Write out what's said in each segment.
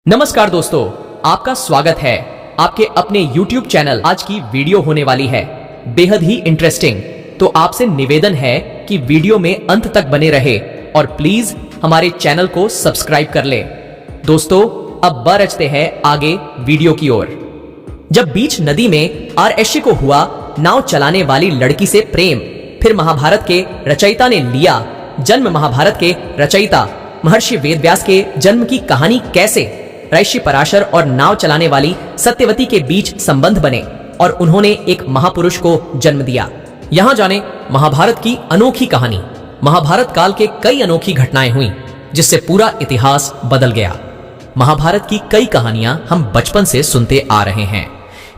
नमस्कार दोस्तों, आपका स्वागत है आपके अपने YouTube चैनल। आज की वीडियो होने वाली है बेहद ही इंटरेस्टिंग, तो आपसे निवेदन है कि वीडियो में अंत तक बने रहे और प्लीज हमारे चैनल को सब्सक्राइब कर ले। दोस्तों, अब बढ़ते हैं आगे वीडियो की ओर। जब बीच नदी में आरएशी को हुआ नाव चलाने वाली लड़की से प्रेम, फिर महाभारत के रचयिता ने लिया जन्म। महाभारत के रचयिता महर्षि वेदव्यास के जन्म की कहानी कैसे ऋषि पराशर और नाव चलाने वाली सत्यवती के बीच संबंध बने और उन्होंने एक महापुरुष को जन्म दिया। यहाँ जाने महाभारत की अनोखी कहानी। महाभारत काल के कई अनोखी घटनाएं हुई जिससे पूरा इतिहास बदल गया। महाभारत की कई कहानियां हम बचपन से सुनते आ रहे हैं।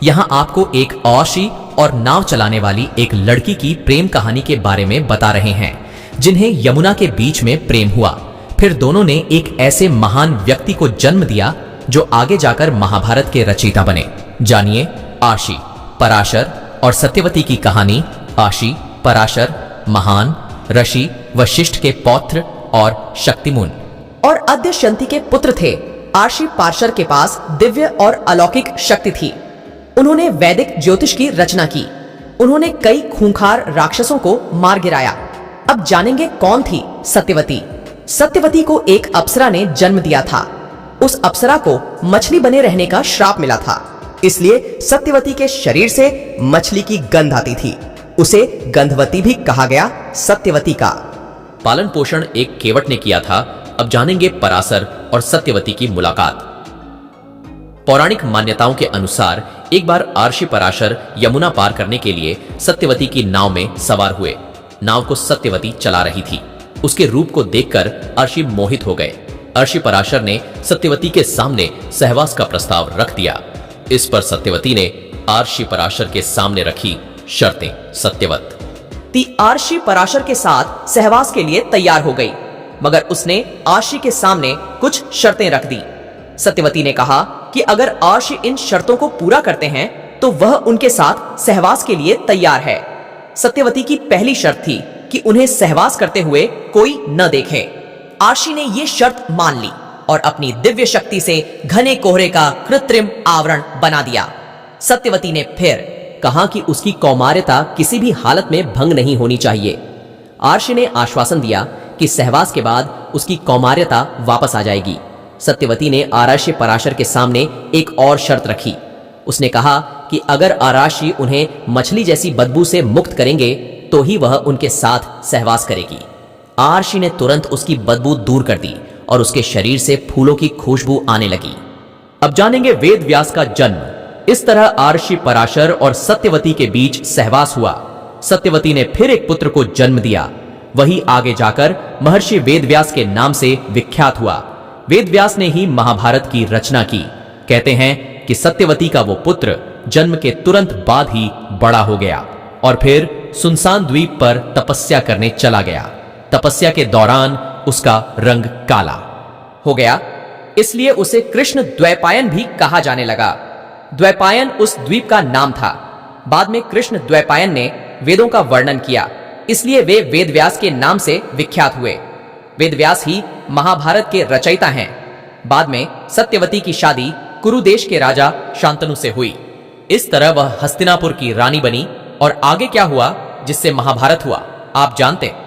यहाँ आपको एक औशी और नाव चलाने वाली एक लड़की की प्रेम कहानी के बारे में बता रहे हैं जिन्हें यमुना के बीच में प्रेम हुआ। फिर दोनों ने एक ऐसे महान व्यक्ति को जन्म दिया जो आगे जाकर महाभारत के रचयिता बने। जानिए आशी, पराशर और सत्यवती की कहानी। आशी, पराशर महान ऋषि वशिष्ठ के पौत्र और शक्तिमुन और अद्यशंति के पुत्र थे। आशी पार्शर के पास दिव्य और अलौकिक शक्ति थी। उन्होंने वैदिक ज्योतिष की रचना की। उन्होंने कई खूंखार राक्षसों को मार गिराया। अब जानेंगे कौन थी सत्यवती। सत्यवती को एक अप्सरा ने जन्म दिया था। उस अप्सरा को मछली बने रहने का श्राप मिला था, इसलिए सत्यवती के शरीर से मछली की गंध आती थी। उसे गंधवती भी कहा गया। सत्यवती का पालन पोषण एक केवट ने किया था। अब जानेंगे पराशर और सत्यवती की मुलाकात। पौराणिक मान्यताओं के अनुसार एक बार आर्षि पराशर यमुना पार करने के लिए सत्यवती की नाव में सवार हुए। नाव को सत्यवती चला रही थी। उसके रूप को देखकर अर्षि मोहित हो गए। अर्षि पराशर ने सत्यवती के सामने सहवास का प्रस्ताव रख दिया। इस पर सत्यवती ने आर्षि पराशर के सामने रखी शर्तें। सत्यवती आर्षि पराशर के साथ सहवास के लिए तैयार हो गई, मगर उसने आर्षि के सामने कुछ शर्तें रख दी। सत्यवती ने कहा कि अगर आर्षि इन शर्तों को पूरा करते हैं तो वह उनके साथ सहवास के लिए तैयार है। सत्यवती की पहली शर्त थी कि उन्हें सहवास करते हुए कोई न देखे। आर्षि ने ये शर्त मान ली और अपनी दिव्य शक्ति से घने कोहरे का कृत्रिम आवरण बना दिया। सत्यवती ने फिर कहा कि उसकी कौमार्यता किसी भी हालत में भंग नहीं होनी चाहिए। आर्षि ने आश्वासन दिया कि सहवास के बाद उसकी कौमार्यता वापस आ जाएगी। सत्यवती ने आर्षि पराशर के सामने एक और शर्त रखी। उसने कहा कि अगर आर्षि उन्हें मछली जैसी बदबू से मुक्त करेंगे तो ही वह उनके साथ सहवास करेगी। आर्षि ने तुरंत उसकी बदबू दूर कर दी और उसके शरीर से फूलों की खुशबू आने लगी। अब जानेंगे वेद व्यास का जन्म। इस तरह आर्षि पराशर और सत्यवती के बीच सहवास हुआ। सत्यवती ने फिर एक पुत्र को जन्म दिया। वही आगे जाकर महर्षि वेद व्यास के नाम से विख्यात हुआ। वेद व्यास ने ही महाभारत की रचना की। कहते हैं कि सत्यवती का वो पुत्र जन्म के तुरंत बाद ही बड़ा हो गया और फिर सुनसान द्वीप पर तपस्या करने चला गया। तपस्या के दौरान उसका रंग काला हो गया, इसलिए उसे कृष्ण द्वैपायन भी कहा जाने लगा। द्वैपायन उस द्वीप का नाम था। बाद में कृष्ण द्वैपायन ने वेदों का वर्णन किया, इसलिए वे वेदव्यास के नाम से विख्यात हुए। वेदव्यास ही महाभारत के रचयिता हैं। बाद में सत्यवती की शादी कुरु देश के राजा शांतनु से हुई। इस तरह वह हस्तिनापुर की रानी बनी। और आगे क्या हुआ जिससे महाभारत हुआ, आप जानते हैं।